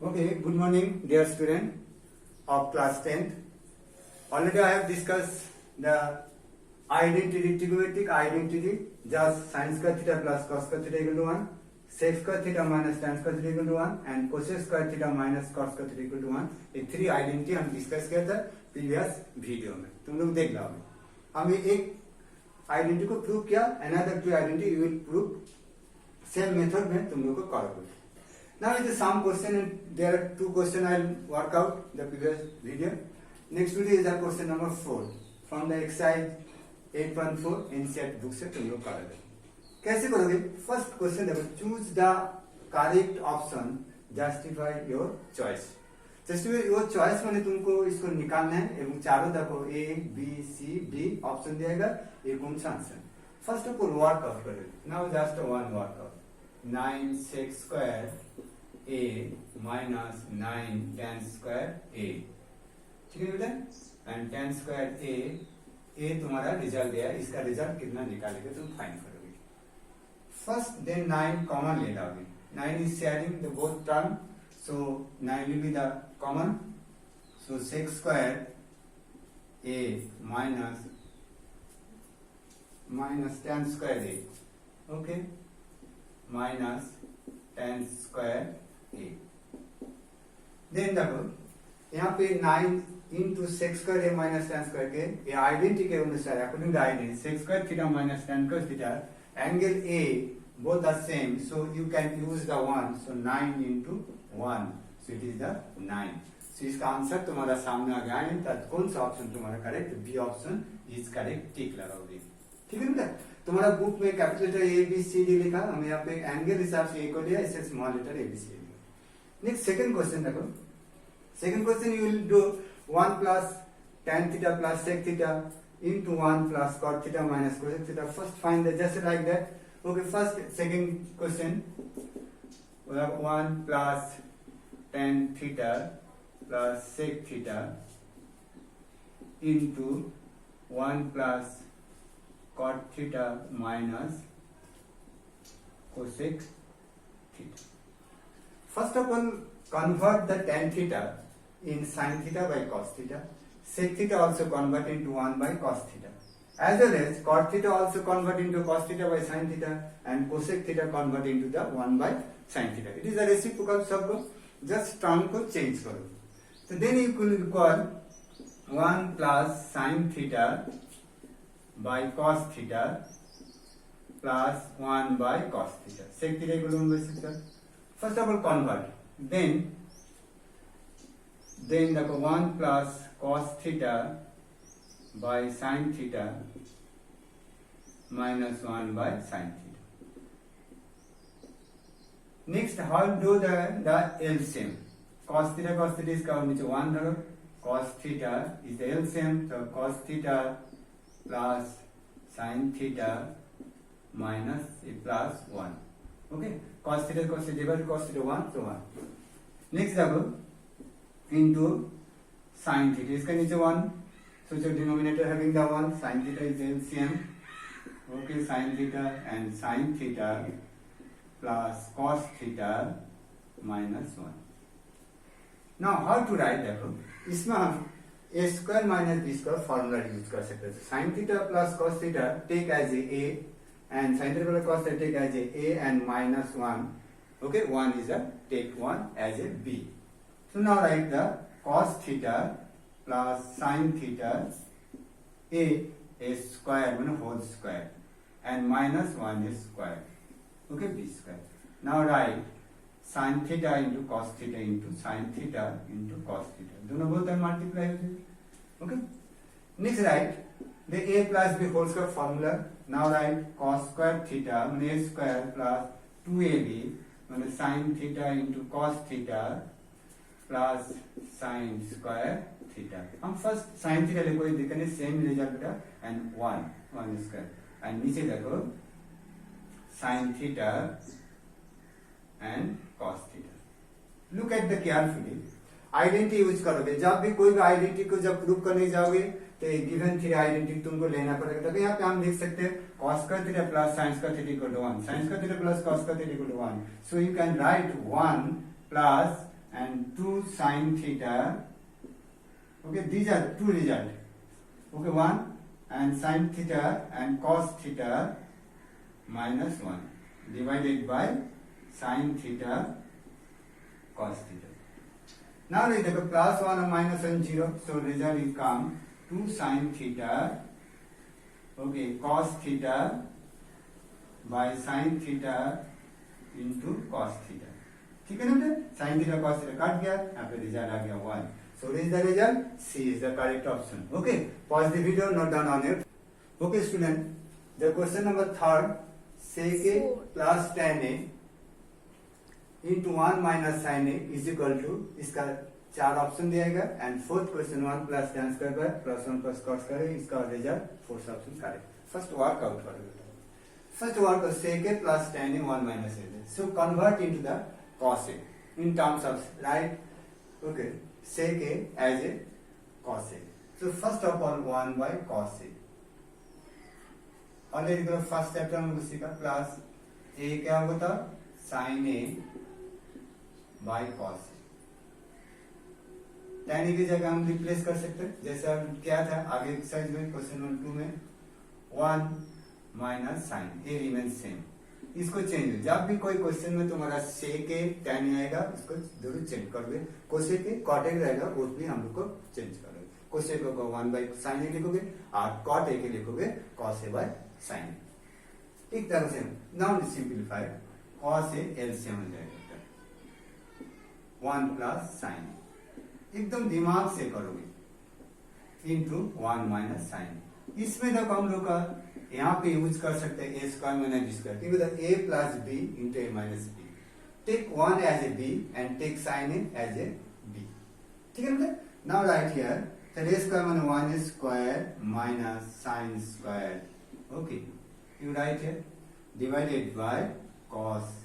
Okay, good morning, dear student of class 10th. Already I have discussed the identity, trigonometric identity, just sin square theta plus cos square theta equal to 1, sec square theta minus tan square theta equal to 1, and cosec square theta minus cos square theta equal to 1. ये three identity हम discuss किया था previous video में, तुम लोग देख लो। हमें एक आइडेंटिटी को प्रूव किया, another two identity you will prove same method में तुम लोग को करोगे। Now it is some question and there are two questions I will work out the previous video. Next video is the question number 4 from the exercise 8.4 NCERT book से तुम लोग करोगे। कैसे करोगे? फर्स्ट क्वेश्चन देखो, choose the correct option, justify your choice. Justify your choice माने तुमको इसको निकालना है एवं चारों देखो A B C D option दिएगा, ये कौन सा आंसर। फर्स्ट ऑफ ऑल वर्कआउट करोगे। Now just one work out, 9 sec square a minus 9 tan square a, ठीक है बेटा। एंड tan square a तुम्हारा रिजल्ट दिया है, इसका रिजल्ट कितना निकालेगा तुम फाइंड करोगे। फर्स्ट देन 9 कॉमन ले लोगे, 9 is sharing the both term, so 9 will be the common, so sec square a minus tan square a, okay, minus tan square a। Then देखो यहाँ पे 9 into sec square A minus tan square के, ये identity के अनुसार according to identity sec square theta minus tan cos theta, angle A both are same, so you can use the 1, so 9 into 1, so it is the 9। so इसका answer तुम्हारा सामने आ गया है, तब कौन सा ऑप्शन तुम्हारा correct, B option is correct, tick लगाओगे। ठीक है बेटा, तुम्हारा बुक में capital letter A B C D लिखा, हम यहाँ पे एंगल हिसाब से ए को लिया, इसे small letter A B C D. Next second question देखो, second question you will do 1 plus tan theta plus sec theta into 1 plus cot theta minus cosec theta। first find the just like that, okay। first second question we have 1 plus tan theta plus sec theta into 1 plus cot theta minus cosec theta। First of all, convert the tan theta in sin theta by cos theta, sec theta also convert into 1 by cos theta, as well as cot theta also convert into cos theta by sin theta, and cosec theta convert into the 1 by sin theta। It is a reciprocal सब, just term को change करो। So then you will call 1 plus sin theta by cos theta plus 1 by cos theta, sec theta equal to 1 by sec theta। First of all convert, then the 1 plus cos theta by sin theta minus 1 by sin theta। Next, how do the LCM? Cos theta is covered with 1 dharo, cos theta is the LCM, so cos theta plus sin theta minus plus 1, okay। cos theta divided cos theta 1, so 1। next देखो into sin theta, इसका नीचे 1, so जो denominator having the 1, sin theta is LCM, okay। sin theta and sin theta plus cos theta minus 1। now how to write देखो, इसमें हम a square minus b square formula use कर सकते हैं। sin theta plus cos theta take as a and sin theta plus cos theta take as a and minus 1, okay। 1 is a take 1 as a b, so now write the cos theta plus sin theta a square mean whole square and minus 1 is square, okay, b square। now write sin theta into cos theta into sin theta into cos theta, दोनों बोलते हैं multiply हो जाएगी, okay। next write the a plus b whole square formula। now write cos square theta mean a square plus 2ab mean sin theta into cos theta plus sin square theta। हम first sin theta लिखो, ये देखने same result बेटा, and 1 square, and नीचे देखो sin theta and cos theta। look at the carefully, identity use करोगे, जब भी कोई भी आइडेंटिटी को जब प्रूव करने जाओगे तो गिवन थ्री आइडेंटिटी तुमको लेना पड़ेगा। तभी यहाँ पे हम लिख सकते हैं cos square theta plus sin square theta equal to 1, sin square theta plus cos square theta equal to 1, so you can write 1 plus and 2 sin theta. Okay, these are two results. Okay, 1 and sin theta and cos theta minus 1 divided by sin theta cos theta. Now let us plus 1 and minus 1 0. So result will come 2 sin theta, okay, cos theta by sin theta into cos theta. ठीक है ना बेटा, sin theta cos theta काट गया, यहाँ पे result आ गया 1. So this is the result. C is the correct option. Okay, pause the video, note down on it. Okay student, the question number 3rd, sec a plus tan a into 1 minus sin a is equal to, इसका 4 option दिया गया, and fourth question 1 plus tan square by plus 1 plus cos square, इसका result fourth option correct. First work out करोगे. First work of sec a plus tan a 1 minus a. So convert into the cos a in terms of, right? Okay, sec a as a cos a. So first of all 1 by cos a. Already the first chapter में उसी का plus a क्या होता sin a by cos a. tan a की जगह हम replace कर सकते हैं, जैसे अब क्या था आगे एक्सरसाइज में क्वेश्चन नंबर 2 में 1 माइनस साइन ए रिमेन सेम. इसको चेंज, जब भी कोई क्वेश्चन में तुम्हारा सेक ए टैन आएगा उसको जरूर चेंज करोगे. कोसेक ए कॉट ए रहेगा वो भी हम लोग को चेंज करोगे. कोसेक को 1 बाय साइन ए लिखोगे और कॉट ए के लिखोगे कॉस ए बाय साइन ए. एक तरह से now simplify, cos A LCM हो जाएगा 1 प्लस साइन ए. एकदम दिमाग से करोगे इनटू 1 माइनस साइन. इसमें तक हम लोग का यहाँ पे यूज कर सकते हैं A square minus B square, क्योंकि A plus B into A minus B. Take 1 as A B and take sine A as A B. ठीक है बेटा. Now write here that A square minus 1 square minus sine square. Okay, you write here divided by cos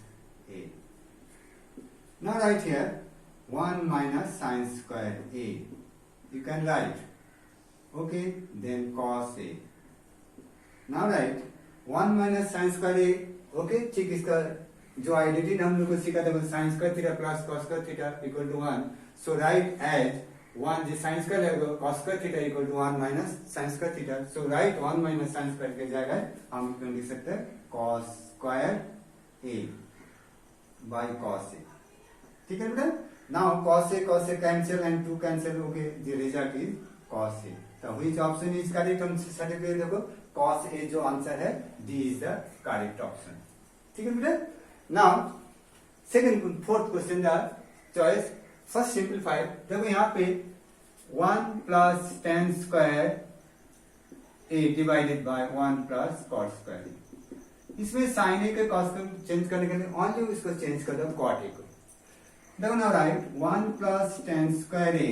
A. Now write here 1 minus sin square a. You can write, okay, then cos a. Now write 1 minus sin square a. Okay, ठीक, इसका जो identity हम लोग को सीखा था sin square theta plus cos square theta equal to 1. So write as 1 जो sin square है cos square theta equal to 1 minus sin square theta. So write 1 minus sin square के जगह हम क्यों लिख सकते हैं cos square a by cos a. ठीक है बेटा. Now cos a cancel and 2 cancel. Okay, the result is cos a. So which option is correct? हम सर्टिफिकेट देखो cos a जो आंसर है D is the correct option. ठीक है बेटा. Now second fourth question the choice first simplify. देखो यहाँ पे 1 plus tan square a divided by 1 plus cos square a. इसमें sin a के cos को चेंज करने के लिए only इसको चेंज कर दो cot a को. Now write 1 plus tan square a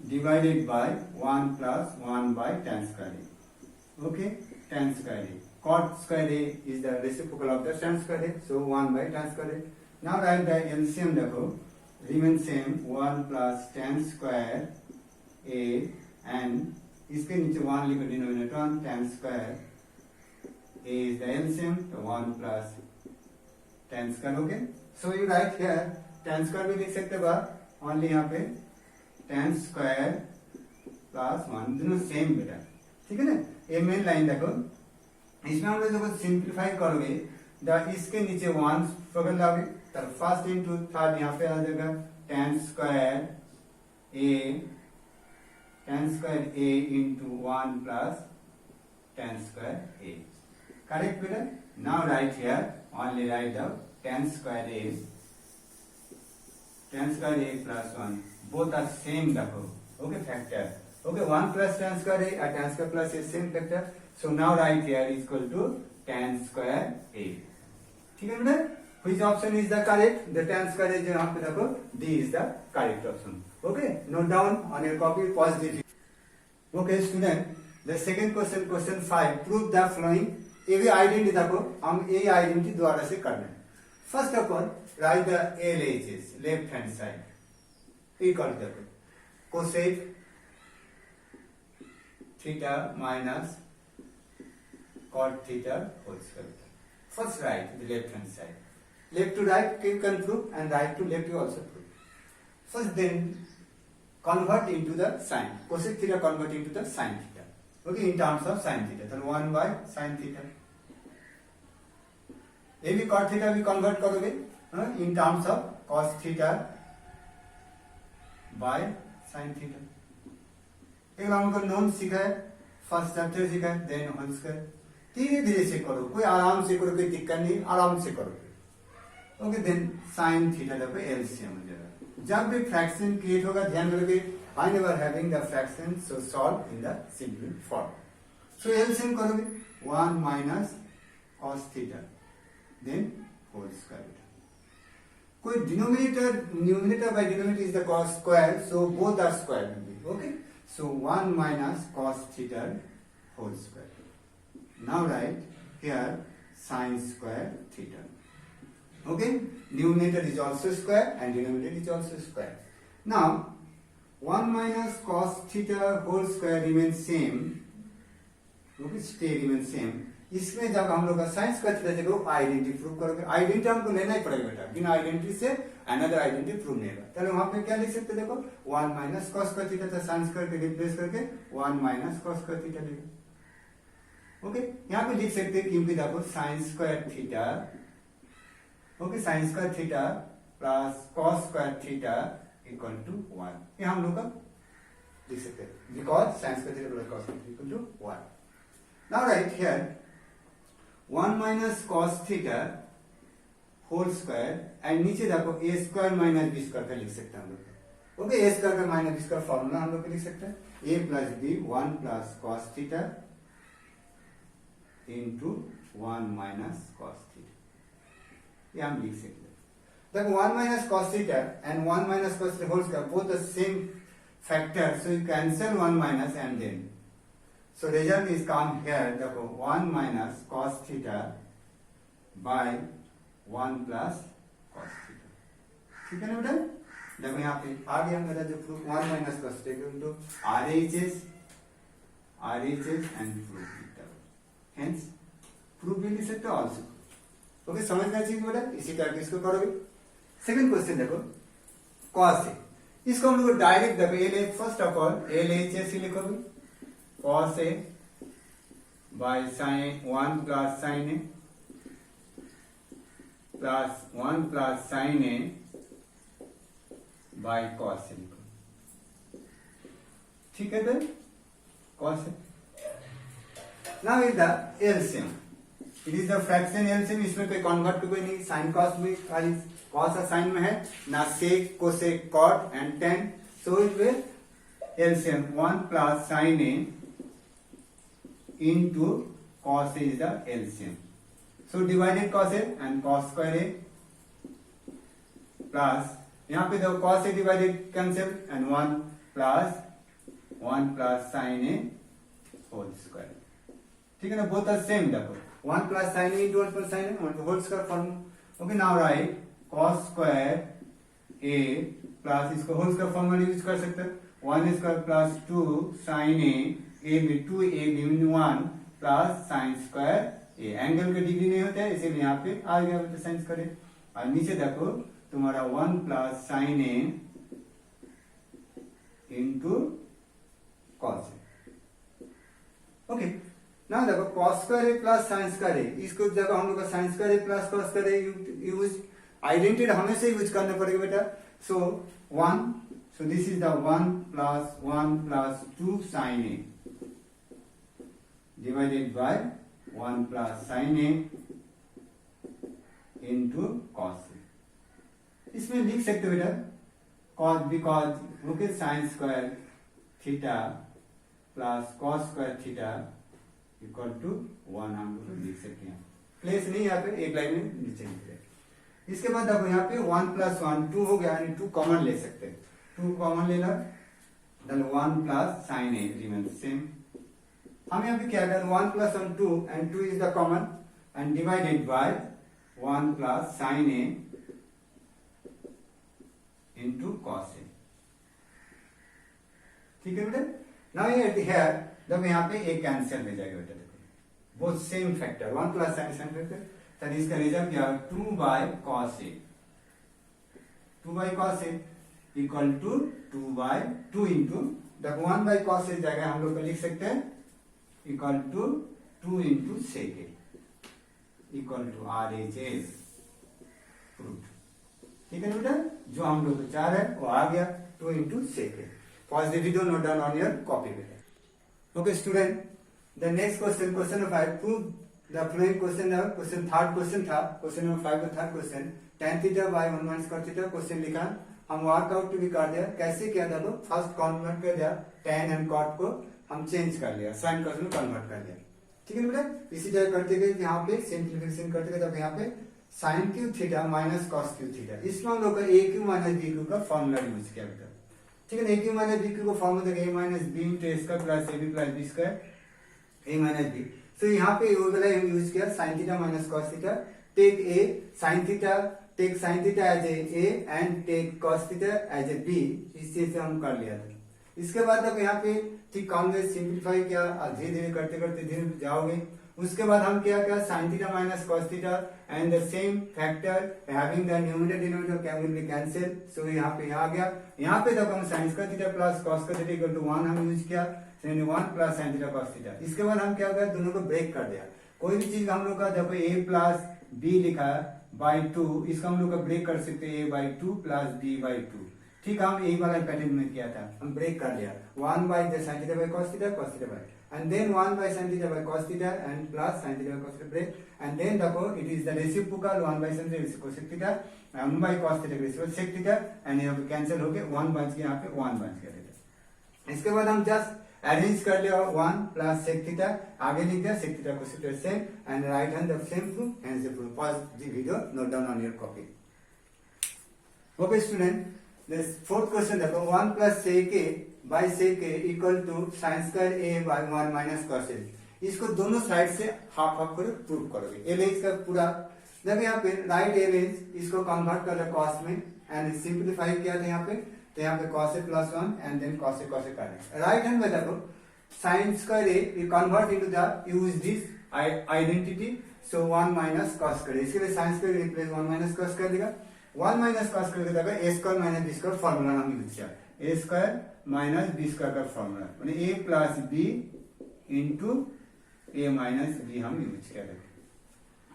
divided by 1 plus 1 by tan square a. Okay, tan square a. Cot square a is the reciprocal of the tan square a, so 1 by tan square a. Now write the LCM देखो remain same 1 plus tan square a and इसके नीचे 1 लिखो denominator 1 tan square a is the LCM, तो 1 plus tan square हो गया. So you write here tan square भी लिख सकते हो only यहाँ पे tan square plus 1 दोनों सेम बेटा. ठीक है ना. ये मेन लाइन देखो, इसमें हम लोग सिंप्लीफाई करोगे इसके नीचे 1 पकड़ लोगे तो फर्स्ट इंटू थर्ड यहाँ पे आ जाएगा tan square a into 1 plus tan square a. Correct बेटा. Now write here only write the tan square a plus 1 both are same देखो. Okay, factor. Okay, 1 plus tan square a and tan square plus a same factor. So now write here is equal to tan square a. ठीक है बेटा. Which option is the correct? The tan square a जो यहाँ पे देखो D is the correct option. Okay, note down on your copy positive. Okay student, the second question, question 5, prove the following. ये भी identity देखो हम ए identity द्वारा से करना है. First of all write the LHS left hand side equal देखो cosec theta minus cot theta whole square. First write the left hand side. left to right you can prove and right to left you also prove. First then convert into the sign. Cosec theta convert into the sin theta. Okay, in terms of sin theta. Then 1 by sin theta. AB cot theta we convert करोगे in terms of cos theta by sin theta. एक बार हमको known सीखा है, first chapter सीखा है, then whole square. धीरे धीरे से करो, कोई आराम से करो, कोई दिक्कत नहीं, आराम से करोगे. ओके, देन साइन थीटा देखो एलसीएम हो जाएगा. जब भी फ्रैक्शन क्रिएट होगा ध्यान रखोगे, whenever having the fraction so solve in the simple form. So LCM करोगे 1 minus cos theta then whole square. कोई denominator, numerator by denominator is the cos square, so both are square will be. Okay, so 1 minus cos theta whole square. Now write here sin square theta. Okay, numerator is also square and denominator is also square. Now 1 minus cos theta whole square remains same. Okay, stay remains same. इसमें जब हम लोग का sin square theta देखो identity prove करोगे. Identity हमको लेना ही पड़ेगा बेटा, बिना आइडेंटिटी से अनदर आइडेंटिटी प्रूव नहीं होगा. चलो वहां पे क्या लिख सकते देखो 1 minus cos square theta था, sin square के रिप्लेस करके 1 minus cos square theta लेंगे. ओके, यहाँ पे लिख सकते हैं क्योंकि देखो sine square theta, okay, sine square theta plus cos square theta equal to 1. ये हम लोग का लिख सकते हैं because sine square theta plus cos square theta equal to 1. Now write here 1 minus cos theta whole square and नीचे देखो A square minus B square का लिख सकते हैं हम लोग. ओके, ए स्क्वायर का माइनस बी स्क्वायर फॉर्मूला हम लोग लिख सकते हैं A plus B 1 plus cos theta into 1 minus cos theta. ये हम लिख सकते हैं. देखो 1 minus cos theta and 1 minus cos theta whole square both the same factor, so you cancel 1 minus and then so result is come here. देखो 1 minus cos theta by 1 plus cos theta. ठीक है ना बेटा? देखो यहाँ पे आ गया मेरा जो proof 1 minus cos theta into RHS and proof. Hence, proof भी लिख सकते हो also. ओके, समझना चाहिए बेटा, इसी करके इसको करोगे. सेकंड क्वेश्चन देखो cos है, इसको हम लोग डायरेक्ट देखो L first of all LHS ही लिखोगे cos A by sin 1 plus sin A plus 1 plus sin A by cos A लिखो. ठीक है बेटा, cos A. Now is the LCM. It is the fraction LCM. इसमें कोई convert कोई नहीं, sin cos में खाली cos और sin में है ना, sec cosec cot and tan. So it will LCM 1 plus sin A into cos A is the LCM. So divided cos A and cos square A plus यहाँ पे देखो cos A divided cancel and 1 plus sin A whole square. ठीक है ना, both are same. देखो 1 plus sin A into 1 plus sin A, 1 whole square form. Okay, now right cos square A plus इसको whole square formula use कर सकते हैं 1 square plus 2 sin A में 2A divide 1 plus sin square A. Angle के degree नहीं होते हैं इसीलिए यहाँ पे आ गया बेटा sin स्क्वायर A. और नीचे देखो तुम्हारा 1 plus sin A into cos A. Okay, ना देखो cos square A plus sin square A, इसको जब हम लोग का sin square A plus cos square A use identity हमेशा यूज करना पड़ेगा बेटा. सो 1, so this is the 1 plus 2 sin A divided by 1 plus sin A into cos A. इसमें लिख सकते हो बेटा cos, because okay sin square theta plus cos square theta equal to 1 हम लोग लिख सकते हैं. प्लेस नहीं यहाँ पे, एक लाइन में नीचे लिख रहे. इसके बाद देखो यहाँ पे 1 plus 1 2 हो गया, यानी 2 कॉमन ले सकते हैं. 2 कॉमन लेना, then 1 plus sin A remains same. हम यहाँ पे क्या कर 1 plus 1 2 and 2 is the common and divided by 1 plus sin A into cos A. ठीक है बेटा. नाउ here देखो यहाँ पे एक कैंसिल हो जाएगा बेटा. देखो both same factor 1 plus sin factor तो इसका रिजल्ट क्या 2/cos A, 2/cos A equal to 2/2 into 1/cos A जगह हम लोग को लिख सकते हैं equal to 2 into sec A equal to RHS proof. ठीक है बेटा, जो हम लोग को चाह रहे हैं वो आ गया 2 into sec A। Pause the video, note down on your copy बेटा। Okay student, the next question, question number 5, prove the following question. Question third question था, क्वेश्चन नंबर 5 का third question, tan theta by 1 minus cos theta question लिखा, हम workout भी कर दिया। कैसे किया था? तो फर्स्ट कन्वर्ट कर दिया, tan एंड cot को हम चेंज कर लिया, sin cos में कन्वर्ट कर लिया। ठीक है बेटा, इसी तरह करते गए यहाँ पे सिंप्लीफिकेशन करते गए, तब यहाँ पे sin cube theta minus cos cube theta, इसमें हम लोग का a cube minus b cube का फॉर्मूला यूज किया बेटा। ठीक है, a cube minus b cube का formula a minus b into a square plus ab plus b square a minus b। तो यहाँ पे वो वाला यूज किया sin theta minus cos theta, take a sin theta, take sin theta as A and take cos theta as a b, इस चीज से हम कर लिया था। इसके बाद अब यहाँ पे ठीक काम में सिंप्लीफाई किया, धीरे धीरे करते करते धीरे जाओगे। उसके बाद हम क्या किया, sin theta minus cos theta and the same factor having the numerator denominator can will be cancel, so यहाँ पे आ गया। यहाँ पे तब हम sin square theta plus cos square theta equal to 1 हम यूज किया, 1 plus sin theta cos theta. इसके बाद हम क्या किया, दोनों को ब्रेक कर दिया। कोई भी चीज हम लोग का देखो a प्लस b लिखा बाई 2, इसका हम लोग का ब्रेक कर सकते हैं a by 2 plus b by 2। ठीक, हम यही वाला पैटर्न में किया था, हम ब्रेक कर लिया 1 by sin theta by cos theta by, and then 1 by sin theta by cos theta and plus sin theta by cos theta break, and then देखो it is the reciprocal 1 by sin theta cosec theta 1 by cos theta reciprocal sec theta, and यहाँ पे cancel हो गए 1 बच गया, यहाँ पे 1 बच गया थीटा। इसके बाद हम जस्ट अरेंज कर लिया 1 प्लस sec theta, आगे लिख दिया sec theta cosec theta same, and right hand the same proof, hence the proof। Pause the video, note down on your copy। Okay student, this fourth question देखो 1 plus sec a by sec a equal to sin square a by 1 minus cos a। इसको दोनों side से half half करो, prove करोगे। L का पूरा देखो यहाँ पे राइट एल इसको कन्वर्ट कर रहे cos में एंड सिंप्लीफाई किया था यहाँ पे, तो यहाँ पे cos a plus 1 and then cos a कर राइट हैंड में देखो sin square a you convert into the use this identity, so 1 minus cos कर, इसके लिए sin square replace 1 minus cos कर देगा। 1 माइनस cos करके देखो a square minus b square formula हम यूज किया, a square minus B square का फॉर्मूला माने a plus B into A minus B हम यूज किया।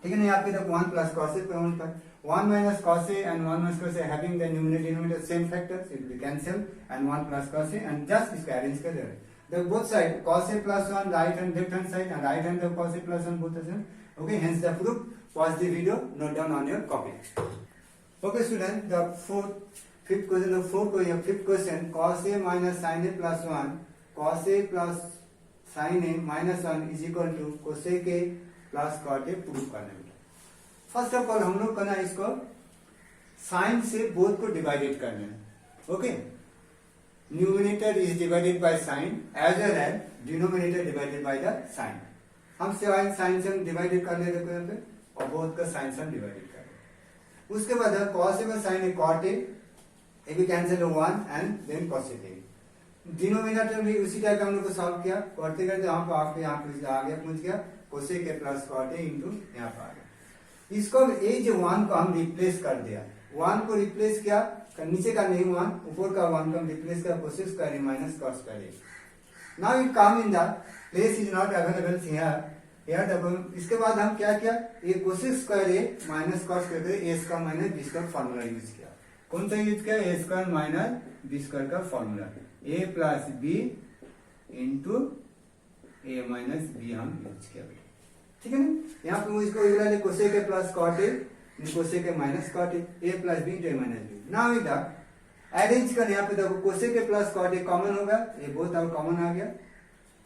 ठीक है ना, यहाँ पे देखो 1 प्लस cos a पर 1 minus cos a and 1 minus cos a having the numerator denominator same factor, so it will cancel, and 1 plus cos a and just इसको अरेंज कर दे। The both side cos a plus 1 right and left hand side and right hand the cos a plus 1 both the same। Okay, hence the proof। Pause the video, note down on your copy। Okay student, the fifth question, the fifth question, cos a minus sin a plus 1, cos a plus sin a minus 1 is equal to cosec a plus cot a prove करना बेटा। First of all हम लोग करना इसको sign से both को divided करना है। Okay, numerator is divided by sine as well as denominator divided by the sine. हम साइन से हम डिवाइडेड कर लेते हैं यहाँ पे, और बोथ का साइन से हम डिवाइडेड कर लेते। उसके बाद cos a में sin a cot a, ये भी कैंसिल हो 1 and then cosec a। Denominator भी उसी टाइप का हम लोग को सॉल्व किया, करते करते यहाँ पे आपके यहाँ पे आ गया, पहुंच गया cosec a plus cot a into यहाँ पे आ गया। इसको ये जो 1 को हम रिप्लेस कर दिया, 1 को रिप्लेस किया, नीचे का नहीं 1, ऊपर का 1 को हम रिप्लेस किया cosec square a minus cos square a। Now it come in the place is not available here देखो। इसके बाद हम क्या किया, ये cosec square a minus cos square a square minus b square formula use किया। कौन सा यूज किया, a square minus b square का formula, a plus b into a minus b हम यूज किया। ठीक है ना, यहाँ पे इसको इधर cosec a plus cot a, cosec a minus cot a plus b into a minus b। Now इधर अरेंज कर, यहाँ पे देखो cosec a plus cot a common होगा, ये बोथ अब कॉमन आ गया।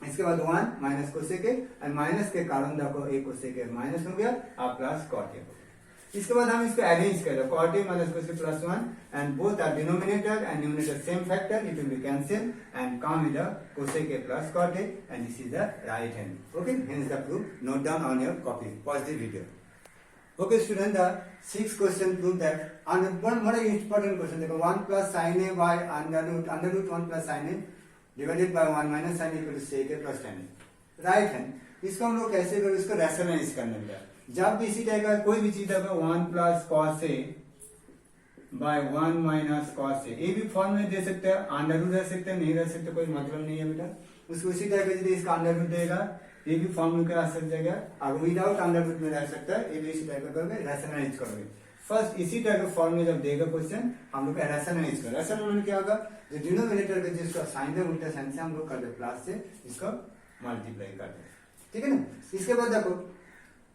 इसके बाद 1 minus cosec a and minus के कारण देखो a cosec a माइनस हो गया और प्लस cot a। इसके बाद हम इसको अरेंज करें, cot a minus cos a plus 1 and both are denominator and numerator same factor, it will be cancelled and come with the cosec a plus cot a, and this is the right hand। Okay, hence the proof, note down on your copy, pause the video। Okay student, the sixth question prove that, and one more important question देखो, 1 plus sin a by under root 1 plus sin a divided by 1 minus sin a equal to sec a plus tan a। Right hand, इसको हम लोग कैसे करें, इसको rationalise करने में जब भी इसी टाइप का कोई भी चीज अगर 1 plus cos A bye 1 minus cos A, ये भी फॉर्म में दे सकते हैं, अंडर रूट रह सकते हैं, नहीं रह सकते, कोई मतलब नहीं है बेटा। उसको इसी टाइप का यदि इसका अंडर रूट देगा, ये भी फॉर्म में आ सकता है, अगर विदाउट अंडर रूट में रह सकता है, ये भी इसी टाइप का करके रैशनलाइज करोगे। फर्स्ट इसी टाइप का फॉर्म में जब देगा क्वेश्चन, हम लोग रैशनलाइज कर, रैशनलाइज क्या होगा, जो डिनोमिनेटर का जिसका साइन है उल्टा साइन से हम लोग कर दे, प्लस से इसको मल्टीप्लाई कर दे, ठीक है ना। इसके बाद देखो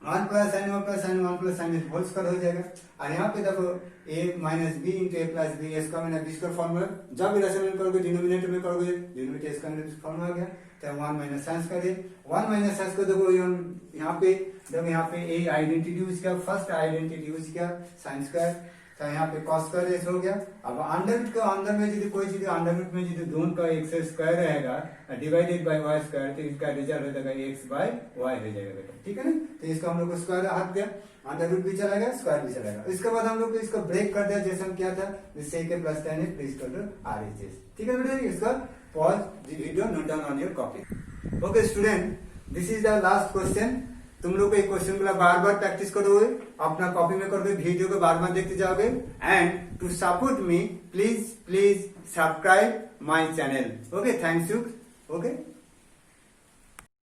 1 plus sine 1 plus sine 1 plus sine whole square हो जाएगा, और यहाँ पे देखो a minus B into A plus B, इसका मैंने बी स्क्वायर फॉर्मूला, जब भी रैशनलाइज करोगे डिनोमिनेटर में करोगे, डिनोमिनेटर इसका फॉर्मूला आ गया, तो 1 माइनस साइन कर दे, 1 माइनस साइन को देखो यहाँ पे, जब यहाँ पे ए आइडेंटिटी यूज किया, फर्स्ट आइडेंटिटी यूज किया साइन स्क्वायर, तो यहाँ पे कॉस स्क्वायर ऐसे हो गया। अब अंडर रूट का अंदर में यदि कोई चीज अंडर रूट में यदि दोनों का एक्स स्क्वायर रहेगा डिवाइडेड बाय वाई स्क्वायर, तो इसका रिजल्ट हो जाएगा एक्स बाय वाई हो जाएगा बेटा, ठीक है ना। तो इसका हम लोग को स्क्वायर हाथ दिया, अंडर रूट भी चला गया, स्क्वायर भी चला गया। इसके बाद हम लोग इसको ब्रेक कर दिया, जैसे हम क्या था, sec a plus tan a is equal to RHS, ठीक है बेटा। इसका pause the video, note down on your copy. Okay student, this is the last question. तुम लोग को एक क्वेश्चन को बार बार प्रैक्टिस करोगे, अपना कॉपी में करोगे, वीडियो को बार बार देखते जाओगे। And to support me please subscribe my channel. Okay, thanks you. Okay.